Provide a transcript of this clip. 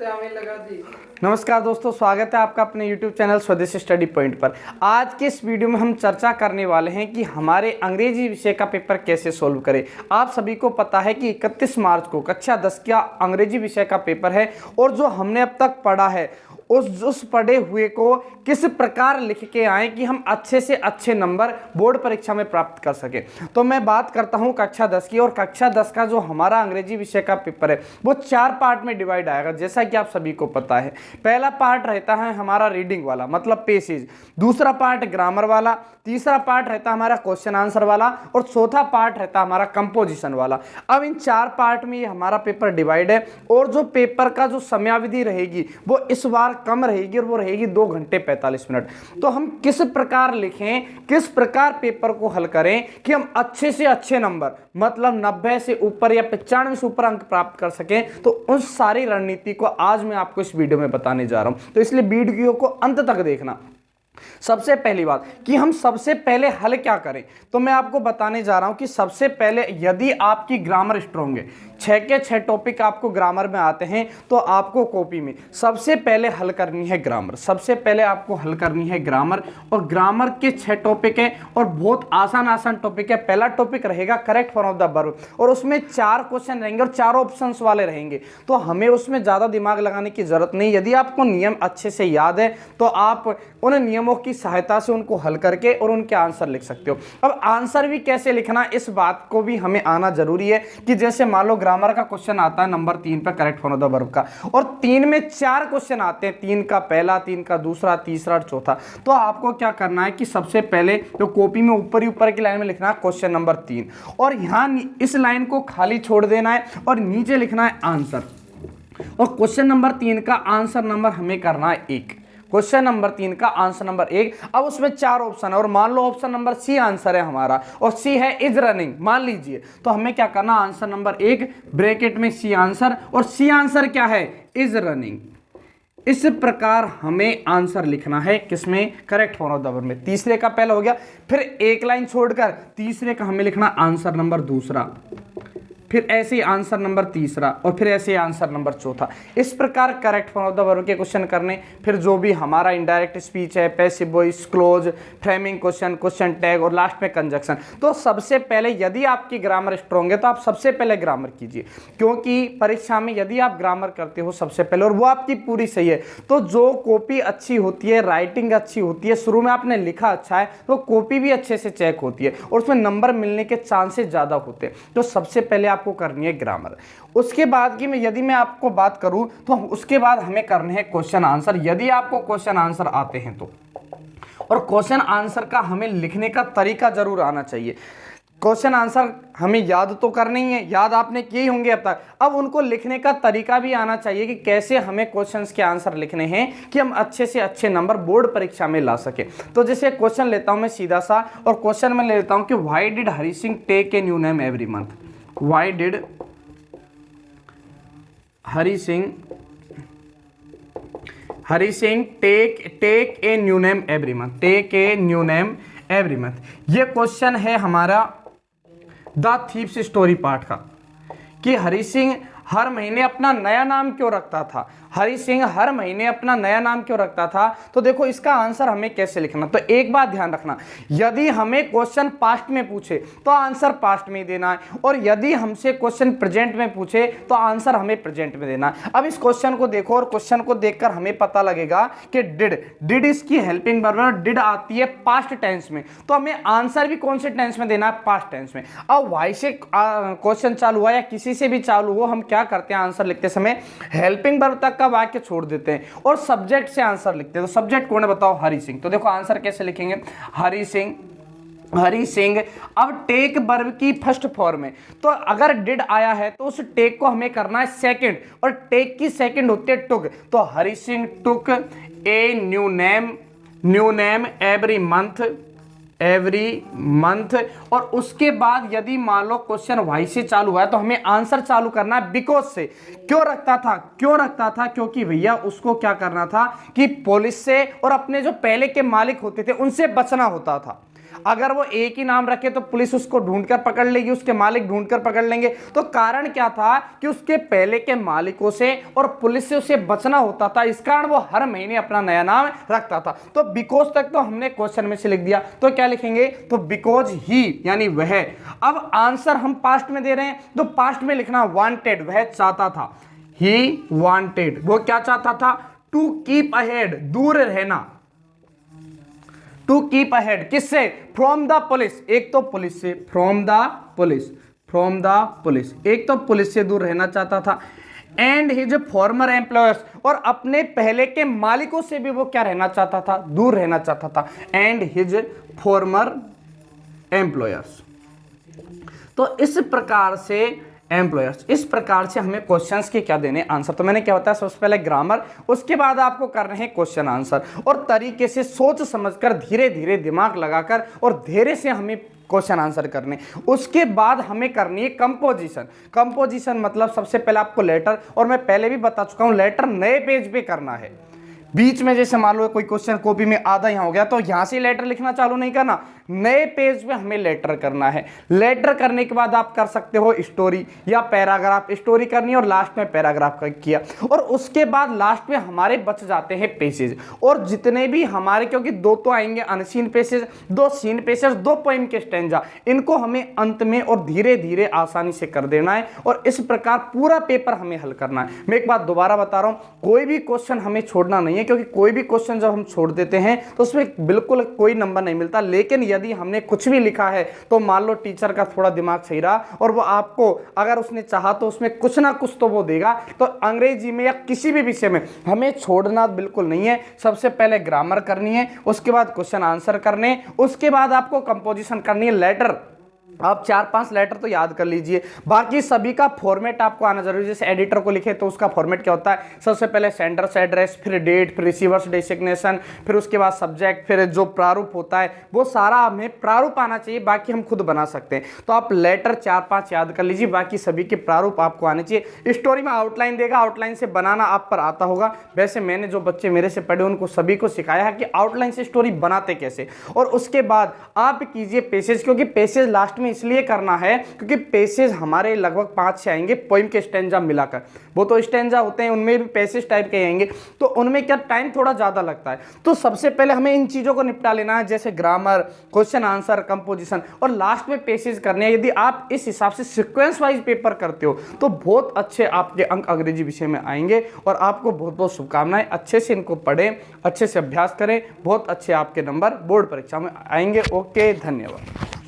नमस्कार दोस्तों, स्वागत है आपका अपने YouTube चैनल स्वदेशी स्टडी पॉइंट पर। आज के इस वीडियो में हम चर्चा करने वाले हैं कि हमारे अंग्रेजी विषय का पेपर कैसे सोल्व करें। आप सभी को पता है कि 31 मार्च को कक्षा 10 का अंग्रेजी विषय का पेपर है और जो हमने अब तक पढ़ा है उस पढ़े हुए को किस प्रकार लिख के आए कि हम अच्छे से अच्छे नंबर बोर्ड परीक्षा में प्राप्त कर सके। तो मैं बात करता हूं कक्षा 10 की, और कक्षा 10 का जो हमारा अंग्रेजी विषय का पेपर है वो 4 पार्ट में डिवाइड आएगा, जैसा कि आप सभी को पता है। पहला पार्ट रहता है हमारा रीडिंग वाला, मतलब पेसेज। दूसरा पार्ट ग्रामर वाला। तीसरा पार्ट रहता है हमारा क्वेश्चन आंसर वाला, और चौथा पार्ट रहता है हमारा कंपोजिशन वाला। अब इन 4 पार्ट में ये हमारा पेपर डिवाइड है, और जो पेपर का जो समयावधि रहेगी वो इस बार कम रहेगी, और वो रहेगी 2 घंटे 45 मिनट। तो हम किस प्रकार लिखें, किस प्रकार पेपर को हल करें कि हम अच्छे से अच्छे नंबर, मतलब 90 से ऊपर या 95 से ऊपर अंक प्राप्त कर सकें, तो उस सारी रणनीति को आज मैं आपको इस वीडियो में बताने जा रहा हूं। तो इसलिए वीडियो को अंत तक देखना। सबसे पहली बात कि हम सबसे पहले हल क्या करें, तो मैं आपको बताने जा रहा हूं कि सबसे पहले यदि आपकी ग्रामर स्ट्रॉन्ग है, 6 के 6 टॉपिक आपको ग्रामर में आते हैं, तो आपको कॉपी में सबसे पहले हल करनी है ग्रामर। सबसे पहले आपको हल करनी है ग्रामर, और ग्रामर के 6 टॉपिक हैं और बहुत आसान टॉपिक है। पहला टॉपिक रहेगा correct form of the verb, और उसमें 4 क्वेश्चन रहेंगे और 4 ऑप्शंस वाले रहेंगे, तो हमें उसमें ज्यादा दिमाग लगाने की जरूरत नहीं। यदि आपको नियम अच्छे से याद है तो आप उन नियमों की सहायता से उनको हल करके और उनके आंसर लिख सकते हो। अब आंसर भी कैसे लिखना, इस बात को भी हमें आना जरूरी है कि जैसे मान लो ग्रामर का क्वेश्चन आता है नंबर 3 पर correct form of the verb का, और 3 में 4 क्वेश्चन आते हैं, 3 का पहला, 3 का दूसरा, तीसरा और चौथा। तो आपको क्या करना है कि सबसे पहले तो कॉपी में ऊपर ही ऊपर की लाइन में लिखना है क्वेश्चन नंबर 3, और यहां इस लाइन को खाली छोड़ देना है और नीचे लिखना है आंसर। और क्वेश्चन नंबर 3 का आंसर नंबर हमें करना है 1। क्वेश्चन नंबर 3 का आंसर नंबर 1। अब उसमें 4 ऑप्शन है, और मान लो ऑप्शन नंबर सी आंसर है हमारा, और सी है इज रनिंग मान लीजिए, तो हमें क्या करना, आंसर नंबर 1 ब्रैकेट में सी आंसर, और सी आंसर क्या है, इज रनिंग। इस प्रकार हमें आंसर लिखना है किसमें, correct form of the verb में। तीसरे का पहला हो गया, फिर एक लाइन छोड़कर तीसरे का हमें लिखना आंसर नंबर दूसरा, फिर ऐसे ही आंसर नंबर तीसरा, और फिर ऐसे ही आंसर नंबर चौथा। इस प्रकार correct form of the verb के क्वेश्चन करने। फिर जो भी हमारा इनडायरेक्ट स्पीच है, passive voice, close, framing question, question tag, और लास्ट में कंजक्शन। तो सबसे पहले यदि आपकी ग्रामर स्ट्रॉन्ग है तो आप सबसे पहले ग्रामर कीजिए, क्योंकि परीक्षा में यदि आप ग्रामर करते हो सबसे पहले और वो आपकी पूरी सही है, तो जो कॉपी अच्छी होती है, राइटिंग अच्छी होती है, शुरू में आपने लिखा अच्छा है तो कॉपी भी अच्छे से चेक होती है और उसमें नंबर मिलने के चांसेस ज़्यादा होते हैं। तो सबसे पहले आपको करनी है ग्रामर। उसके बाद की यदि मैं आपको बात करूं तो उसके बाद हमें करने हैं क्वेश्चन आंसर, यदि आपको क्वेश्चन आंसर आते हैं तो। और क्वेश्चन आंसर का हमें लिखने का तरीका जरूर आना चाहिए। क्वेश्चन आंसर हमें याद तो करने ही है, याद आपने किए होंगे अब तक, अब उनको लिखने का तरीका भी आना चाहिए कि कैसे हमें क्वेश्चंस के आंसर लिखने हैं कि हम अच्छे से अच्छे नंबर बोर्ड परीक्षा में ला सके। तो जैसे क्वेश्चन लेता हूं मैं सीधा सा, और क्वेश्चन में लेता हूं कि why did Hari Singh take a new name every month. Why did Hari Singh take a new name every month? Take a new name every month। ये क्वेश्चन है हमारा द थीव्स स्टोरी पार्ट का, कि हरी सिंह हर महीने अपना नया नाम क्यों रखता था। हरी सिंह हर महीने अपना नया नाम क्यों रखता था, तो देखो इसका आंसर हमें कैसे लिखना। तो एक बात ध्यान रखना, यदि हमें क्वेश्चन पास्ट में पूछे तो आंसर पास्ट में देना है, और यदि हमसे क्वेश्चन प्रेजेंट में पूछे तो आंसर हमें प्रेजेंट में देना है। अब इस क्वेश्चन को देखो, और क्वेश्चन को देखकर हमें पता लगेगा कि डिड इसकी हेल्पिंग वर्ब, डिड आती है पास्ट टेंस में, तो हमें आंसर भी कौन से टेंस में देना है, पास्ट टेंस में। अब वाई से क्वेश्चन चालू हुआ या किसी से भी चालू हो, हम क्या करते हैं आंसर लिखते समय हेल्पिंग वर्ब तक का वाक्य छोड़ देते हैं और सब्जेक्ट से आंसर लिखते हैं। तो सब्जेक्ट कौन है बताओ, हरी सिंह। तो देखो आंसर कैसे लिखेंगे, हरी सिंह। अब टेक वर्ब की फर्स्ट फॉर्म है, तो अगर डिड आया है तो उस टेक को हमें करना है सेकंड, और टेक की सेकंड होती है टुक। तो Hari Singh took a new name every month. और उसके बाद यदि मान लो क्वेश्चन वाई से चालू हुआ है तो हमें आंसर चालू करना है बिकॉज से। क्यों रखता था, क्योंकि भैया उसको क्या करना था कि पुलिस से और अपने जो पहले के मालिक होते थे उनसे बचना होता था। अगर वो एक ही नाम रखे तो पुलिस उसको ढूंढकर पकड़ लेगी, उसके मालिक ढूंढकर पकड़ लेंगे। तो कारण क्या था कि उसके पहले के मालिकों से और पुलिस से उसे बचना होता था, इस कारण वो हर महीने अपना नया नाम रखता था। तो बिकॉज तक तो हमने क्वेश्चन में से लिख दिया, तो क्या लिखेंगे, तो बिकॉज ही यानी वह। अब आंसर हम पास्ट में दे रहे हैं तो पास्ट में लिखना वांटेड, वह चाहता था, ही वांटेड, वो क्या चाहता था, टू कीप अहेड, दूर रहना, टू कीप अहेड किससे, फ्रॉम द पुलिस, एक तो पुलिस से, from the police, from the police, एक तो पुलिस से दूर रहना चाहता था, एंड हिज फॉर्मर एम्प्लॉयर्स, और अपने पहले के मालिकों से भी वो क्या रहना चाहता था, दूर रहना चाहता था, एंड हिज फॉर्मर एम्प्लॉयर्स। तो इस प्रकार से एम्प्लॉयर्स, इस प्रकार से हमें क्वेश्चंस के क्या देने आंसर। तो मैंने क्या बताया, सबसे पहले ग्रामर, उसके बाद आपको करने हैं क्वेश्चन आंसर, और तरीके से सोच समझकर धीरे धीरे दिमाग लगाकर और धीरे से हमें क्वेश्चन आंसर करने। उसके बाद हमें करनी है कंपोजिशन। कंपोजिशन मतलब सबसे पहले आपको लेटर, और मैं पहले भी बता चुका हूं, लेटर नए पेज पे करना है। बीच में जैसे मान लो कोई क्वेश्चन कॉपी में आधा यहाँ हो गया तो यहाँ से लेटर लिखना चालू नहीं करना, नए पेज पे हमें लेटर करना है। लेटर करने के बाद आप कर सकते हो स्टोरी या पैराग्राफ, स्टोरी करनी और लास्ट में पैराग्राफ किया, और उसके बाद लास्ट में हमारे बच जाते हैं पेजेस। और जितने भी हमारे, क्योंकि दो तो आएंगे अनसीन पेजेस, दो सीन पेजेस, दो पोइम के स्टैंजा, इनको हमें अंत में और धीरे धीरे आसानी से कर देना है, और इस प्रकार पूरा पेपर हमें हल करना है। मैं एक बात दोबारा बता रहा हूं, कोई भी क्वेश्चन हमें छोड़ना नहीं है, क्योंकि कोई भी क्वेश्चन जब हम छोड़ देते हैं तो उसमें बिल्कुल कोई नंबर नहीं मिलता। लेकिन यदि हमने कुछ भी लिखा है तो मान लो टीचर का थोड़ा दिमाग सही रहा और वो आपको, अगर उसने चाहा तो उसमें कुछ ना कुछ तो वो देगा। तो अंग्रेजी में या किसी भी विषय में हमें छोड़ना बिल्कुल नहीं है। सबसे पहले ग्रामर करनी है, उसके बाद क्वेश्चन आंसर करने, उसके बाद आपको कंपोजिशन करनी है। लेटर आप 4-5 लेटर तो याद कर लीजिए, बाकी सभी का फॉर्मेट आपको आना जरूरी है। जैसे एडिटर को लिखे तो उसका फॉर्मेट क्या होता है, सबसे पहले सेंडर्स एड्रेस, फिर डेट, फिर रिसीवर्स डेसिग्नेशन, फिर उसके बाद सब्जेक्ट, फिर जो प्रारूप होता है वो सारा हमें प्रारूप आना चाहिए, बाकी हम खुद बना सकते हैं। तो आप लेटर 4-5 याद कर लीजिए, बाकी सभी के प्रारूप आपको आने चाहिए। स्टोरी में आउटलाइन देगा, आउटलाइन से बनाना आप पर आता होगा। वैसे मैंने जो बच्चे मेरे से पढ़े उनको सभी को सिखाया है कि आउटलाइन से स्टोरी बनाते कैसे। और उसके बाद आप कीजिए पेसेज, क्योंकि पेसेज लास्ट में इसलिए करना है क्योंकि पेसेज हमारे लगभग 5 से आएंगे पोइम के स्टैंजा मिलाकर। वो तो स्टैंजा होते हैं, उनमें भी पेसेज टाइप के आएंगे, तो उनमें क्या टाइम थोड़ा ज्यादा लगता है। तो सबसे पहले हमें इन चीजों को निपटा लेना है, जैसे ग्रामर, क्वेश्चन आंसर, कंपोजिशन, और लास्ट में पेसेज करने हैं। यदि आप इस हिसाब से सीक्वेंस वाइज पेपर करते हो तो बहुत अच्छे आपके अंक अंग्रेजी विषय में आएंगे। और आपको बहुत बहुत शुभकामनाएं, अच्छे से इनको पढ़ें, अच्छे से अभ्यास करें, बहुत अच्छे आपके नंबर बोर्ड परीक्षा में आएंगे। ओके, धन्यवाद।